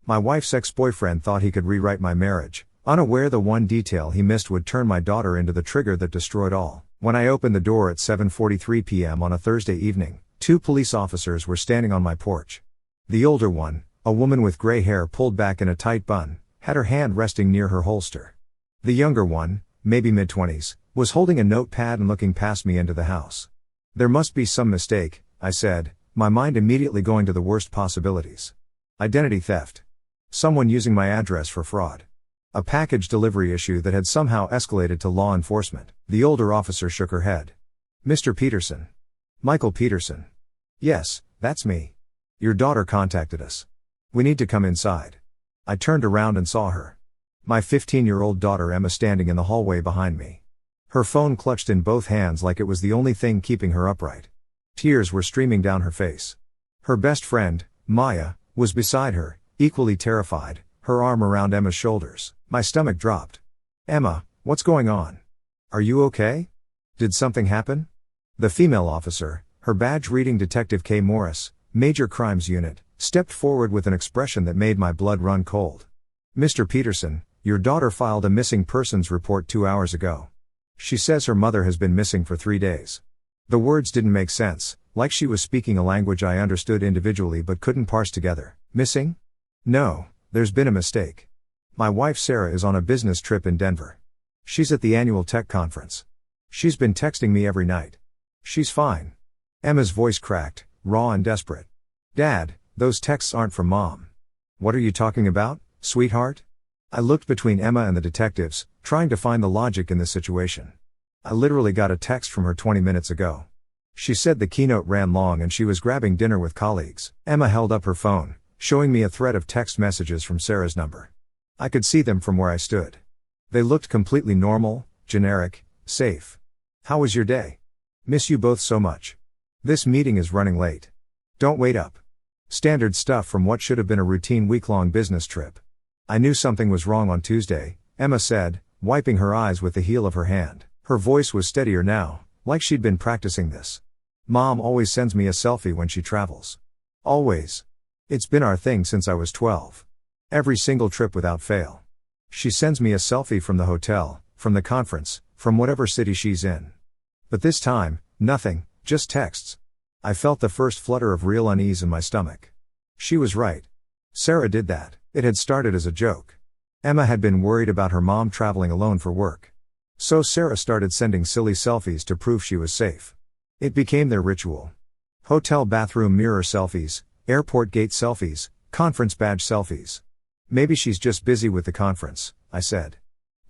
My wife's ex-boyfriend thought he could rewrite my marriage, unaware the one detail he missed would turn my daughter into the trigger that destroyed all. When I opened the door at 7:43 p.m. on a Thursday evening, 2 police officers were standing on my porch. The older one, a woman with gray hair pulled back in a tight bun, had her hand resting near her holster. The younger one, maybe mid-20s, was holding a notepad and looking past me into the house. There must be some mistake, I said, my mind immediately going to the worst possibilities. Identity theft. Someone using my address for fraud. A package delivery issue that had somehow escalated to law enforcement. The older officer shook her head. Mr. Peterson. Michael Peterson. Yes, that's me. Your daughter contacted us. We need to come inside. I turned around and saw her. My 15-year-old daughter Emma standing in the hallway behind me. Her phone clutched in both hands like it was the only thing keeping her upright. Tears were streaming down her face. Her best friend, Maya, was beside her, equally terrified, her arm around Emma's shoulders. My stomach dropped. Emma, what's going on? Are you okay? Did something happen? The female officer, her badge reading Detective K. Morris, Major Crimes Unit, stepped forward with an expression that made my blood run cold. Mr. Peterson, your daughter filed a missing persons report 2 hours ago. She says her mother has been missing for 3 days. The words didn't make sense, like she was speaking a language I understood individually but couldn't parse together. Missing? No, there's been a mistake. My wife Sarah is on a business trip in Denver. She's at the annual tech conference. She's been texting me every night. She's fine. Emma's voice cracked, raw and desperate. Dad, those texts aren't from Mom. What are you talking about, sweetheart? I looked between Emma and the detectives, trying to find the logic in this situation. I literally got a text from her 20 minutes ago. She said the keynote ran long and she was grabbing dinner with colleagues. Emma held up her phone, showing me a thread of text messages from Sarah's number. I could see them from where I stood. They looked completely normal, generic, safe. How was your day? Miss you both so much. This meeting is running late. Don't wait up. Standard stuff from what should have been a routine week-long business trip. I knew something was wrong on Tuesday, Emma said, wiping her eyes with the heel of her hand. Her voice was steadier now, like she'd been practicing this. Mom always sends me a selfie when she travels. Always. It's been our thing since I was 12. Every single trip without fail. She sends me a selfie from the hotel, from the conference, from whatever city she's in. But this time, nothing, just texts. I felt the first flutter of real unease in my stomach. She was right. Sarah did that. It had started as a joke. Emma had been worried about her mom traveling alone for work. So Sarah started sending silly selfies to prove she was safe. It became their ritual. Hotel bathroom mirror selfies, airport gate selfies, conference badge selfies. Maybe she's just busy with the conference, I said.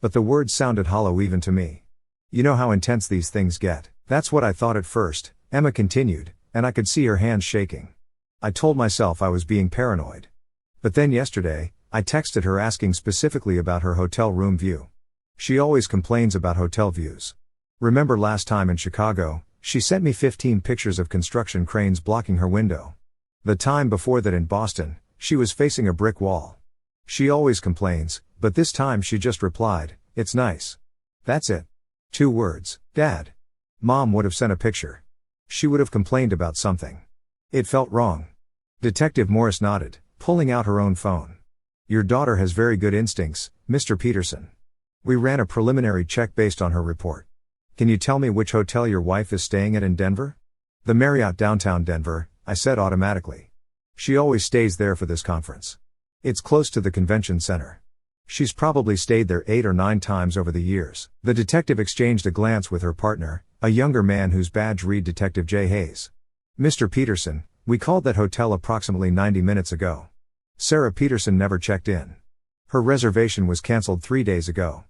But the words sounded hollow even to me. You know how intense these things get. That's what I thought at first, Emma continued, and I could see her hands shaking. I told myself I was being paranoid. But then yesterday, I texted her asking specifically about her hotel room view. She always complains about hotel views. Remember last time in Chicago, she sent me 15 pictures of construction cranes blocking her window. The time before that in Boston, she was facing a brick wall. She always complains, but this time she just replied, "It's nice." That's it. 2 words, Dad. Mom would have sent a picture. She would have complained about something. It felt wrong. Detective Morris nodded, pulling out her own phone. Your daughter has very good instincts, Mr. Peterson. We ran a preliminary check based on her report. Can you tell me which hotel your wife is staying at in Denver? The Marriott downtown Denver, I said automatically. She always stays there for this conference. It's close to the convention center. She's probably stayed there 8 or 9 times over the years. The detective exchanged a glance with her partner, a younger man whose badge read Detective J. Hayes. Mr. Peterson, we called that hotel approximately 90 minutes ago. Sarah Peterson never checked in. Her reservation was canceled 3 days ago.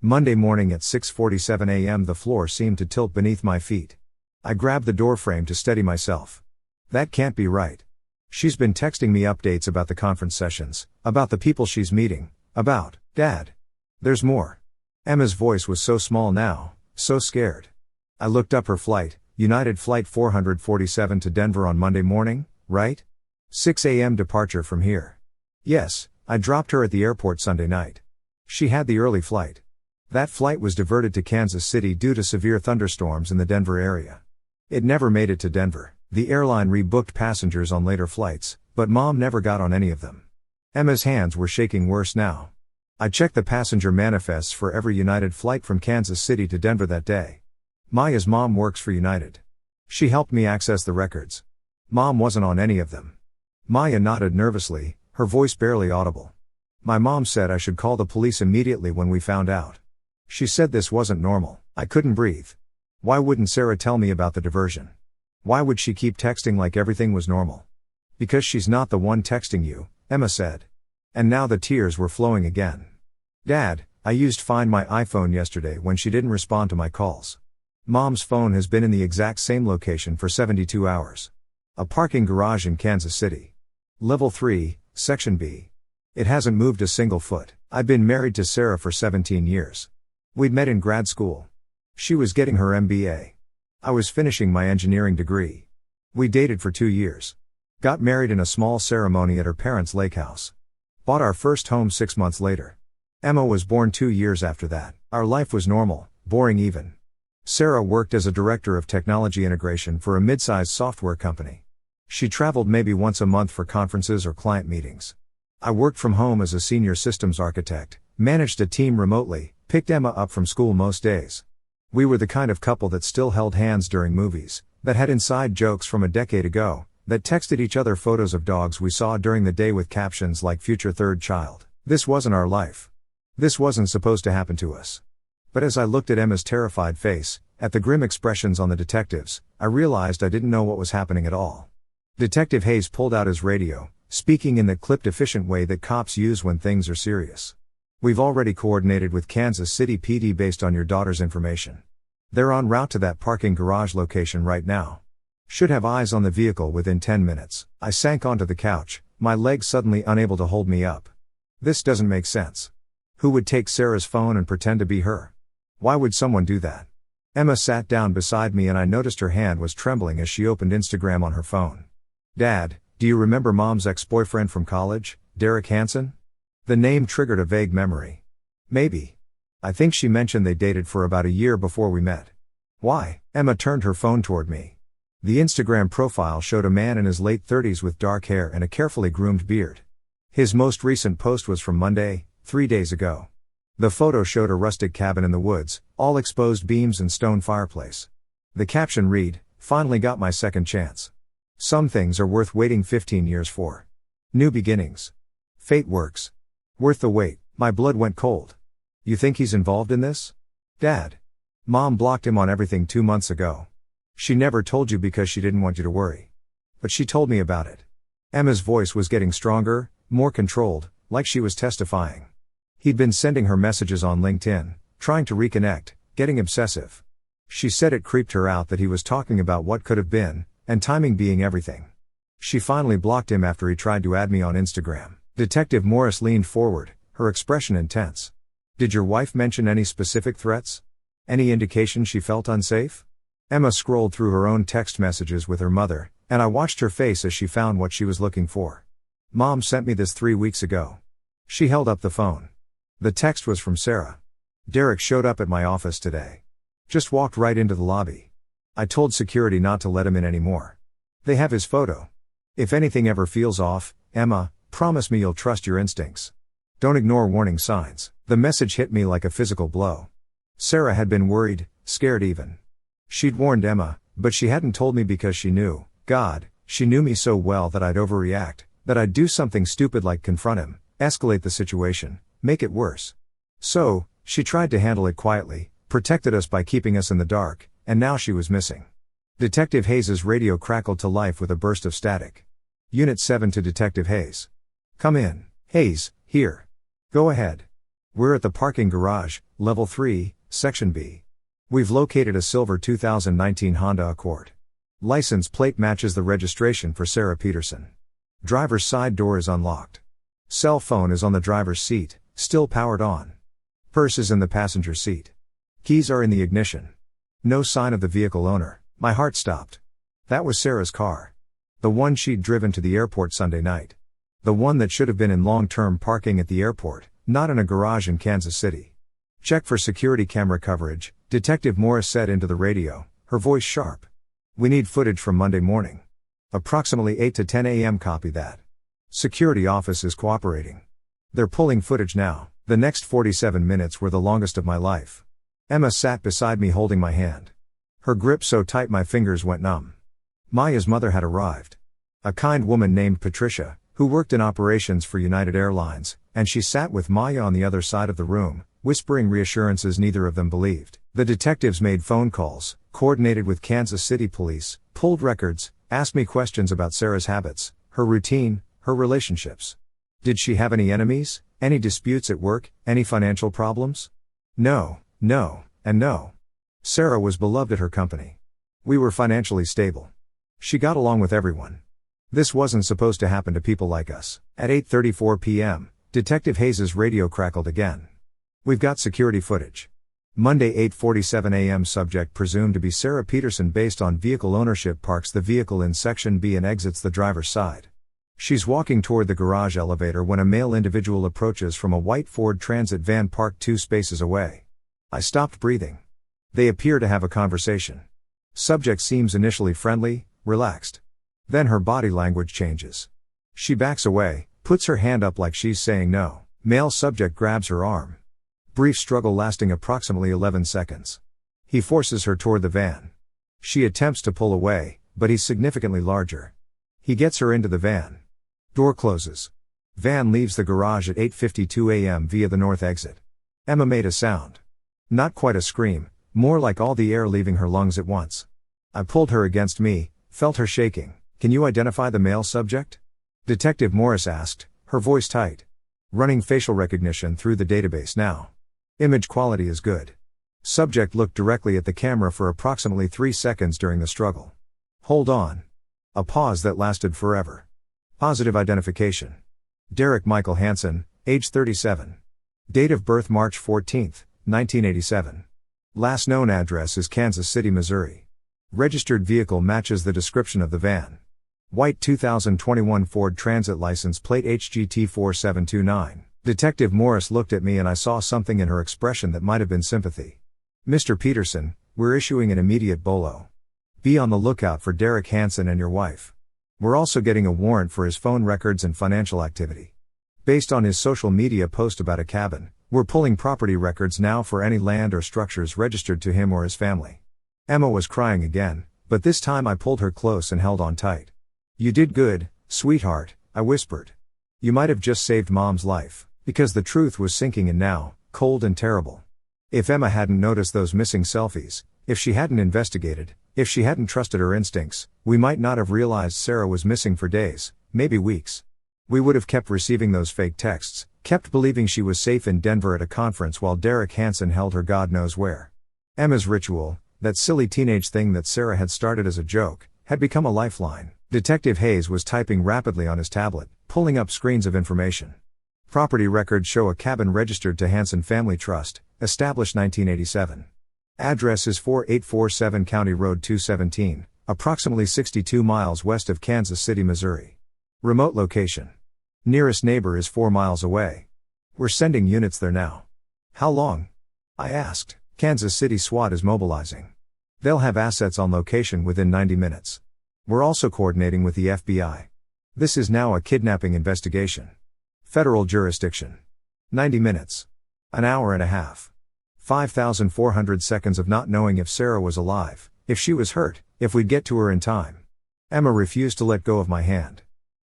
Monday morning at 6:47 a.m. the floor seemed to tilt beneath my feet. I grabbed the doorframe to steady myself. That can't be right. She's been texting me updates about the conference sessions, about the people she's meeting, about, Dad. There's more. Emma's voice was so small now, so scared. I looked up her flight, United Flight 447 to Denver on Monday morning, right? 6 a.m. departure from here. Yes, I dropped her at the airport Sunday night. She had the early flight. That flight was diverted to Kansas City due to severe thunderstorms in the Denver area. It never made it to Denver. The airline rebooked passengers on later flights, but Mom never got on any of them. Emma's hands were shaking worse now. I checked the passenger manifests for every United flight from Kansas City to Denver that day. Maya's mom works for United. She helped me access the records. Mom wasn't on any of them. Maya nodded nervously, her voice barely audible. My mom said I should call the police immediately when we found out. She said this wasn't normal. I couldn't breathe. Why wouldn't Sarah tell me about the diversion? Why would she keep texting like everything was normal? Because she's not the one texting you, Emma said. And now the tears were flowing again. Dad, I used Find My iPhone yesterday when she didn't respond to my calls. Mom's phone has been in the exact same location for 72 hours. A parking garage in Kansas City. Level 3, Section B. It hasn't moved a single foot. I've been married to Sarah for 17 years. We'd met in grad school. She was getting her MBA. I was finishing my engineering degree. We dated for 2 years. Got married in a small ceremony at her parents' lake house. Bought our first home 6 months later. Emma was born 2 years after that. Our life was normal, boring even. Sarah worked as a director of technology integration for a mid-sized software company. She traveled maybe once a month for conferences or client meetings. I worked from home as a senior systems architect, managed a team remotely, picked Emma up from school most days. We were the kind of couple that still held hands during movies, that had inside jokes from a decade ago, that texted each other photos of dogs we saw during the day with captions like future third child. This wasn't our life. This wasn't supposed to happen to us. But as I looked at Emma's terrified face, at the grim expressions on the detectives, I realized I didn't know what was happening at all. Detective Hayes pulled out his radio, speaking in that clipped efficient way that cops use when things are serious. We've already coordinated with Kansas City PD based on your daughter's information. They're en route to that parking garage location right now. Should have eyes on the vehicle within 10 minutes. I sank onto the couch, my legs suddenly unable to hold me up. This doesn't make sense. Who would take Sarah's phone and pretend to be her? Why would someone do that? Emma sat down beside me and I noticed her hand was trembling as she opened Instagram on her phone. Dad, do you remember Mom's ex-boyfriend from college, Derek Hansen? The name triggered a vague memory. Maybe. I think she mentioned they dated for about a year before we met. Why? Emma turned her phone toward me. The Instagram profile showed a man in his late 30s with dark hair and a carefully groomed beard. His most recent post was from Monday, 3 days ago. The photo showed a rustic cabin in the woods, all exposed beams and stone fireplace. The caption read, "Finally got my second chance. Some things are worth waiting 15 years for. New beginnings. Fate works. Worth the wait." My blood went cold. You think he's involved in this? Dad. Mom blocked him on everything 2 months ago. She never told you because she didn't want you to worry. But she told me about it. Emma's voice was getting stronger, more controlled, like she was testifying. He'd been sending her messages on LinkedIn, trying to reconnect, getting obsessive. She said it creeped her out that he was talking about what could have been, and timing being everything. She finally blocked him after he tried to add me on Instagram. Detective Morris leaned forward, her expression intense. Did your wife mention any specific threats? Any indication she felt unsafe? Emma scrolled through her own text messages with her mother, and I watched her face as she found what she was looking for. Mom sent me this 3 weeks ago. She held up the phone. The text was from Sarah. Derek showed up at my office today. Just walked right into the lobby. I told security not to let him in anymore. They have his photo. If anything ever feels off, Emma, promise me you'll trust your instincts. Don't ignore warning signs. The message hit me like a physical blow. Sarah had been worried, scared even. She'd warned Emma, but she hadn't told me because she knew, God, she knew me so well that I'd overreact, that I'd do something stupid like confront him, escalate the situation, make it worse. So, she tried to handle it quietly, protected us by keeping us in the dark, and now she was missing. Detective Hayes' radio crackled to life with a burst of static. Unit 7 to Detective Hayes. Come in. Hayes, here. Go ahead. We're at the parking garage, Level 3, Section B. We've located a silver 2019 Honda Accord. License plate matches the registration for Sarah Peterson. Driver's side door is unlocked. Cell phone is on the driver's seat, still powered on. Purse is in the passenger seat. Keys are in the ignition. No sign of the vehicle owner. My heart stopped. That was Sarah's car. The one she'd driven to the airport Sunday night. The one that should have been in long-term parking at the airport, not in a garage in Kansas City. Check for security camera coverage, Detective Morris said into the radio, her voice sharp. We need footage from Monday morning. Approximately 8 to 10 a.m. Copy that. Security office is cooperating. They're pulling footage now. The next 47 minutes were the longest of my life. Emma sat beside me holding my hand. Her grip so tight my fingers went numb. Maya's mother had arrived. A kind woman named Patricia, who worked in operations for United Airlines, and she sat with Maya on the other side of the room, whispering reassurances neither of them believed. The detectives made phone calls, coordinated with Kansas City police, pulled records, asked me questions about Sarah's habits, her routine, her relationships. Did she have any enemies, any disputes at work, any financial problems? No, and no. Sarah was beloved at her company. We were financially stable. She got along with everyone. This wasn't supposed to happen to people like us. At 8:34 p.m., Detective Hayes' radio crackled again. We've got security footage. Monday 8:47 a.m. Subject presumed to be Sarah Peterson based on vehicle ownership parks the vehicle in Section B and exits the driver's side. She's walking toward the garage elevator when a male individual approaches from a white Ford Transit van parked 2 spaces away. I stopped breathing. They appear to have a conversation. Subject seems initially friendly, relaxed. Then her body language changes. She backs away, puts her hand up like she's saying no. Male subject grabs her arm. Brief struggle lasting approximately 11 seconds. He forces her toward the van. She attempts to pull away, but he's significantly larger. He gets her into the van. Door closes. Van leaves the garage at 8:52 a.m. via the north exit. Emma made a sound. Not quite a scream, more like all the air leaving her lungs at once. I pulled her against me, felt her shaking. Can you identify the male subject? Detective Morris asked, her voice tight. Running facial recognition through the database now. Image quality is good. Subject looked directly at the camera for approximately 3 seconds during the struggle. Hold on. A pause that lasted forever. Positive identification. Derek Michael Hansen, age 37. Date of birth March 14, 1987. Last known address is Kansas City, Missouri. Registered vehicle matches the description of the van. White 2021 Ford Transit license plate HGT 4729. Detective Morris looked at me and I saw something in her expression that might have been sympathy. Mr. Peterson, we're issuing an immediate BOLO. Be on the lookout for Derek Hansen and your wife. We're also getting a warrant for his phone records and financial activity. Based on his social media post about a cabin, we're pulling property records now for any land or structures registered to him or his family. Emma was crying again, but this time I pulled her close and held on tight. You did good, sweetheart, I whispered. You might have just saved Mom's life, because the truth was sinking in now, cold and terrible. If Emma hadn't noticed those missing selfies, if she hadn't investigated, if she hadn't trusted her instincts, we might not have realized Sarah was missing for days, maybe weeks. We would have kept receiving those fake texts, kept believing she was safe in Denver at a conference while Derek Hansen held her God knows where. Emma's ritual, that silly teenage thing that Sarah had started as a joke, had become a lifeline. Detective Hayes was typing rapidly on his tablet, pulling up screens of information. Property records show a cabin registered to Hansen Family Trust, established 1987. Address is 4847 County Road 217, approximately 62 miles west of Kansas City, Missouri. Remote location. Nearest neighbor is 4 miles away. We're sending units there now. How long? I asked. Kansas City SWAT is mobilizing. They'll have assets on location within 90 minutes. We're also coordinating with the FBI. This is now a kidnapping investigation. Federal jurisdiction. 90 minutes. An hour and a half. 5,400 seconds of not knowing if Sarah was alive, if she was hurt, if we'd get to her in time. Emma refused to let go of my hand.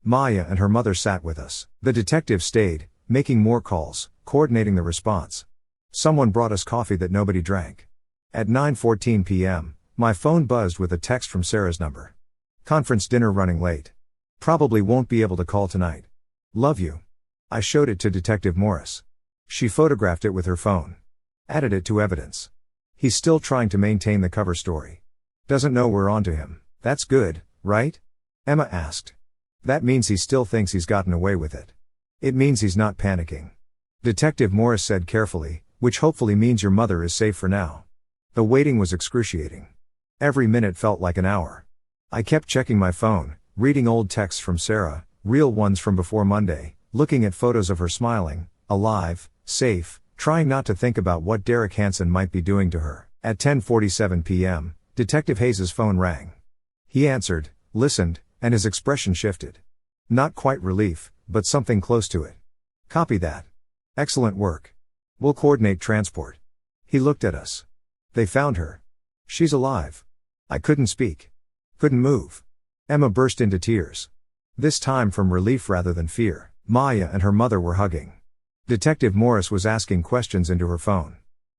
Maya and her mother sat with us. The detective stayed, making more calls, coordinating the response. Someone brought us coffee that nobody drank. At 9:14 p.m., my phone buzzed with a text from Sarah's number. Conference dinner running late. Probably won't be able to call tonight. Love you. I showed it to Detective Morris. She photographed it with her phone. Added it to evidence. He's still trying to maintain the cover story. Doesn't know we're onto him. That's good, right? Emma asked. That means he still thinks he's gotten away with it. It means he's not panicking. Detective Morris said carefully, which hopefully means your mother is safe for now. The waiting was excruciating. Every minute felt like an hour. I kept checking my phone, reading old texts from Sarah, real ones from before Monday, looking at photos of her smiling, alive, safe, trying not to think about what Derek Hansen might be doing to her. At 10:47 p.m., Detective Hayes' phone rang. He answered, listened, and his expression shifted. Not quite relief, but something close to it. Copy that. Excellent work. We'll coordinate transport. He looked at us. They found her. She's alive. I couldn't speak. Couldn't move. Emma burst into tears. This time from relief rather than fear. Maya and her mother were hugging. Detective Morris was asking questions into her phone.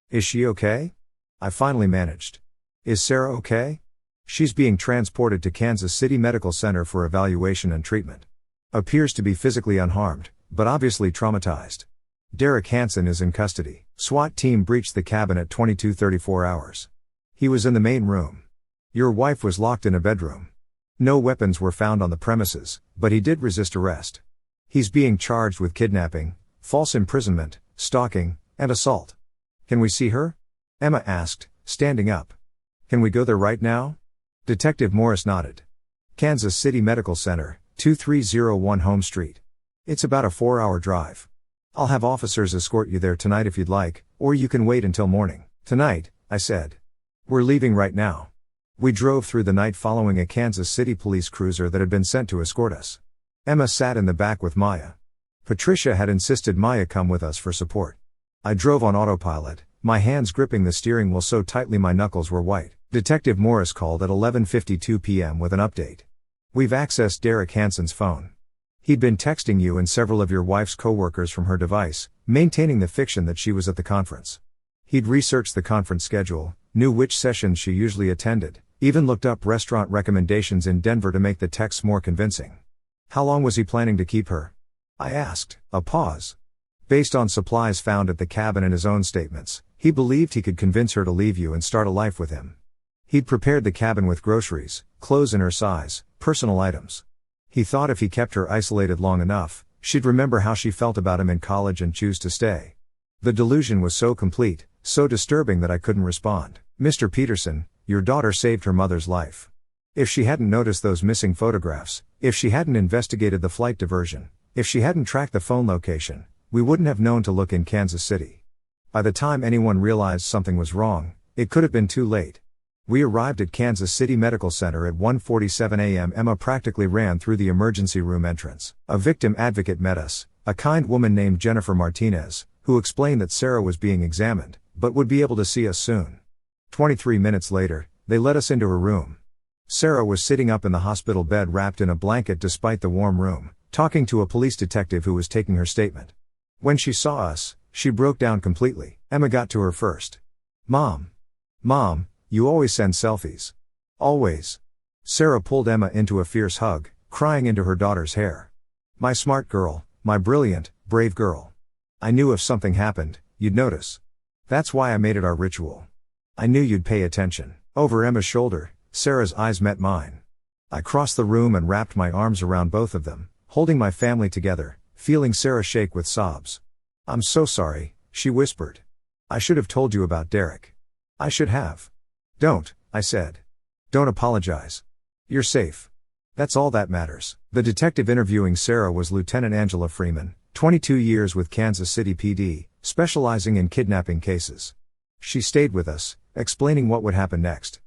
Is she okay? I finally managed. Is Sarah okay? She's being transported to Kansas City Medical Center for evaluation and treatment. Appears to be physically unharmed, but obviously traumatized. Derek Hansen is in custody. SWAT team breached the cabin at 22:34 hours. He was in the main room. Your wife was locked in a bedroom. No weapons were found on the premises, but he did resist arrest. He's being charged with kidnapping, false imprisonment, stalking, and assault. Can we see her? Emma asked, standing up. Can we go there right now? Detective Morris nodded. Kansas City Medical Center, 2301 Home Street. It's about a 4-hour drive. I'll have officers escort you there tonight if you'd like, or you can wait until morning. Tonight, I said. We're leaving right now. We drove through the night following a Kansas City police cruiser that had been sent to escort us. Emma sat in the back with Maya. Patricia had insisted Maya come with us for support. I drove on autopilot, my hands gripping the steering wheel so tightly my knuckles were white. Detective Morris called at 11:52 p.m. with an update. We've accessed Derek Hansen's phone. He'd been texting you and several of your wife's co-workers from her device, maintaining the fiction that she was at the conference. He'd researched the conference schedule, knew which sessions she usually attended, even looked up restaurant recommendations in Denver to make the texts more convincing. How long was he planning to keep her? I asked. A pause. Based on supplies found at the cabin and his own statements, he believed he could convince her to leave you and start a life with him. He'd prepared the cabin with groceries, clothes in her size, personal items. He thought if he kept her isolated long enough, she'd remember how she felt about him in college and choose to stay. The delusion was so complete, so disturbing that I couldn't respond. Mr. Peterson, your daughter saved her mother's life. If she hadn't noticed those missing photographs, if she hadn't investigated the flight diversion, if she hadn't tracked the phone location, we wouldn't have known to look in Kansas City. By the time anyone realized something was wrong, it could have been too late. We arrived at Kansas City Medical Center at 1:47 a.m. Emma practically ran through the emergency room entrance. A victim advocate met us, a kind woman named Jennifer Martinez, who explained that Sarah was being examined, but would be able to see us soon. 23 minutes later, they let us into her room. Sarah was sitting up in the hospital bed wrapped in a blanket despite the warm room, talking to a police detective who was taking her statement. When she saw us, she broke down completely. Emma got to her first. Mom, you always send selfies. Always. Sarah pulled Emma into a fierce hug, crying into her daughter's hair. My smart girl, my brilliant, brave girl. I knew if something happened, you'd notice. That's why I made it our ritual. I knew you'd pay attention. Over Emma's shoulder, Sarah's eyes met mine. I crossed the room and wrapped my arms around both of them, holding my family together, feeling Sarah shake with sobs. I'm so sorry, she whispered. I should have told you about Derek. I should have. Don't, I said. Don't apologize. You're safe. That's all that matters. The detective interviewing Sarah was Lieutenant Angela Freeman, 22 years with Kansas City PD, specializing in kidnapping cases. She stayed with us, explaining what would happen next.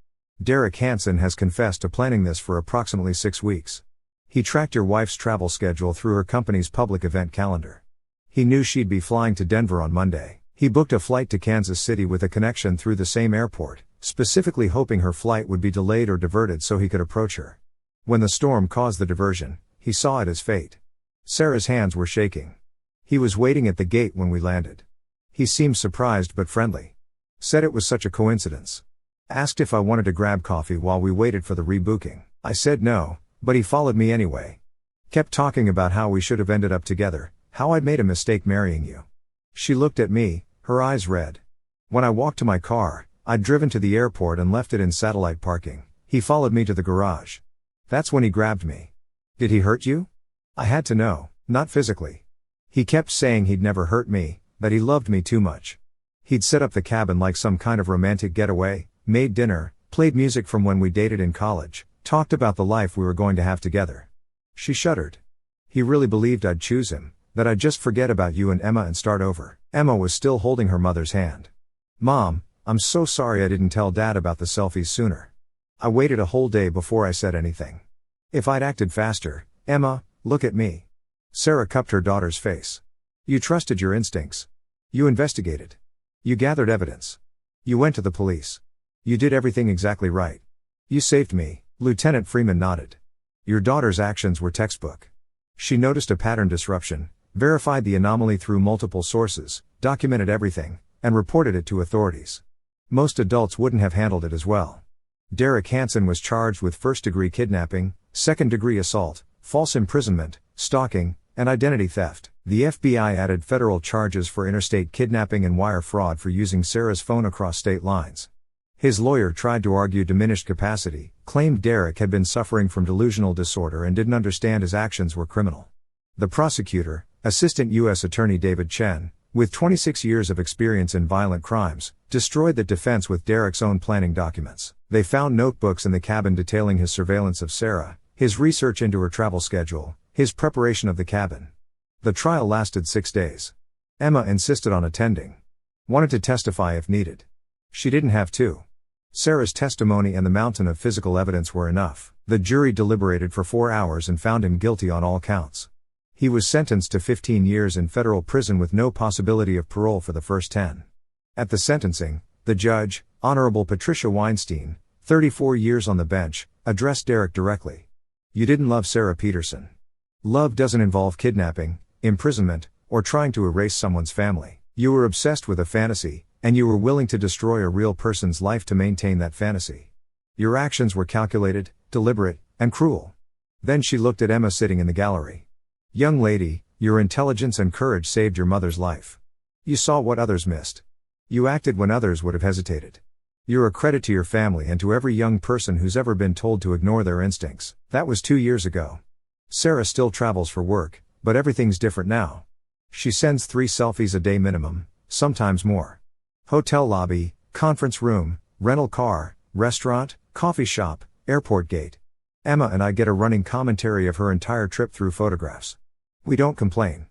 Derek Hansen has confessed to planning this for approximately 6 weeks. He tracked your wife's travel schedule through her company's public event calendar. He knew she'd be flying to Denver on Monday. He booked a flight to Kansas City with a connection through the same airport, specifically hoping her flight would be delayed or diverted so he could approach her. When the storm caused the diversion, he saw it as fate. Sarah's hands were shaking. He was waiting at the gate when we landed. He seemed surprised but friendly. Said it was such a coincidence. Asked if I wanted to grab coffee while we waited for the rebooking. I said no, but he followed me anyway. Kept talking about how we should have ended up together, how I'd made a mistake marrying you. She looked at me, her eyes red. When I walked to my car, I'd driven to the airport and left it in satellite parking. He followed me to the garage. That's when he grabbed me. Did he hurt you? I had to know, not physically. He kept saying he'd never hurt me, that he loved me too much. He'd set up the cabin like some kind of romantic getaway, made dinner, played music from when we dated in college, talked about the life we were going to have together. She shuddered. He really believed I'd choose him, that I'd just forget about you and Emma and start over. Emma was still holding her mother's hand. Mom, I'm so sorry I didn't tell Dad about the selfies sooner. I waited a whole day before I said anything. If I'd acted faster, Emma, Look at me. Sarah cupped her daughter's face. You trusted your instincts. You investigated. You gathered evidence. You went to the police. You did everything exactly right. You saved me. Lieutenant Freeman nodded. Your daughter's actions were textbook. She noticed a pattern disruption, verified the anomaly through multiple sources, documented everything, and reported it to authorities. Most adults wouldn't have handled it as well. Derek Hansen was charged with first-degree kidnapping, second-degree assault, false imprisonment, stalking, and identity theft. The FBI added federal charges for interstate kidnapping and wire fraud for using Sarah's phone across state lines. His lawyer tried to argue diminished capacity, claimed Derek had been suffering from delusional disorder and didn't understand his actions were criminal. The prosecutor, Assistant U.S. Attorney David Chen, with 26 years of experience in violent crimes, destroyed the defense with Derek's own planning documents. They found notebooks in the cabin detailing his surveillance of Sarah, his research into her travel schedule, his preparation of the cabin. The trial lasted 6 days. Emma insisted on attending. Wanted to testify if needed. She didn't have to. Sarah's testimony and the mountain of physical evidence were enough. The jury deliberated for 4 hours and found him guilty on all counts. He was sentenced to 15 years in federal prison with no possibility of parole for the first 10. At the sentencing, the judge, Honorable Patricia Weinstein, 34 years on the bench, addressed Derek directly. You didn't love Sarah Peterson. Love doesn't involve kidnapping, imprisonment, or trying to erase someone's family. You were obsessed with a fantasy, and you were willing to destroy a real person's life to maintain that fantasy. Your actions were calculated, deliberate, and cruel. Then she looked at Emma sitting in the gallery. Young lady, your intelligence and courage saved your mother's life. You saw what others missed. You acted when others would have hesitated. You're a credit to your family and to every young person who's ever been told to ignore their instincts. That was 2 years ago. Sarah still travels for work, but everything's different now. She sends 3 selfies a day minimum, sometimes more. Hotel lobby, conference room, rental car, restaurant, coffee shop, airport gate. Emma and I get a running commentary of her entire trip through photographs. We don't complain.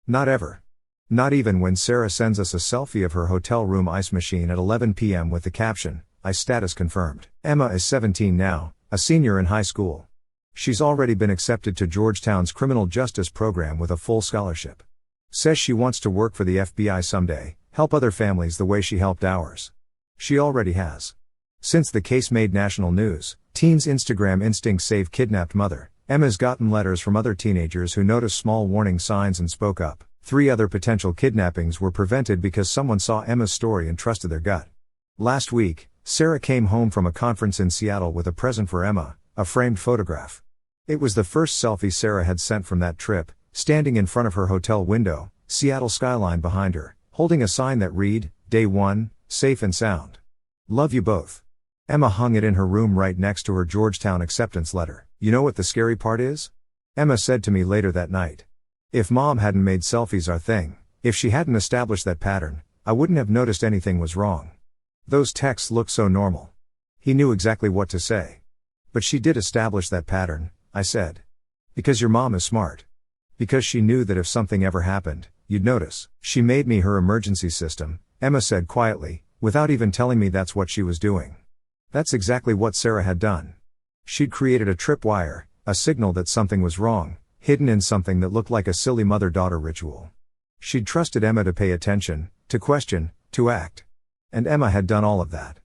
Not ever. Not even when Sarah sends us a selfie of her hotel room ice machine at 11 p.m. with the caption, "Ice status confirmed." Emma is 17 now, a senior in high school. She's already been accepted to Georgetown's criminal justice program with a full scholarship. Says she wants to work for the FBI someday, help other families the way she helped ours. She already has. Since the case made national news, teen's Instagram instincts save kidnapped mother. Emma's gotten letters from other teenagers who noticed small warning signs and spoke up. 3 other potential kidnappings were prevented because someone saw Emma's story and trusted their gut. Last week, Sarah came home from a conference in Seattle with a present for Emma, a framed photograph. It was the first selfie Sarah had sent from that trip, standing in front of her hotel window, Seattle skyline behind her, holding a sign that read, "Day 1, safe and sound. Love you both." Emma hung it in her room right next to her Georgetown acceptance letter. You know what the scary part is? Emma said to me later that night. If Mom hadn't made selfies our thing, if she hadn't established that pattern, I wouldn't have noticed anything was wrong. Those texts looked so normal. He knew exactly what to say. But she did establish that pattern, I said. Because your mom is smart. Because she knew that if something ever happened, you'd notice. She made me her emergency system, Emma said quietly, without even telling me that's what she was doing. That's exactly what Sarah had done. She'd created a tripwire, a signal that something was wrong, hidden in something that looked like a silly mother-daughter ritual. She'd trusted Emma to pay attention, to question, to act. And Emma had done all of that.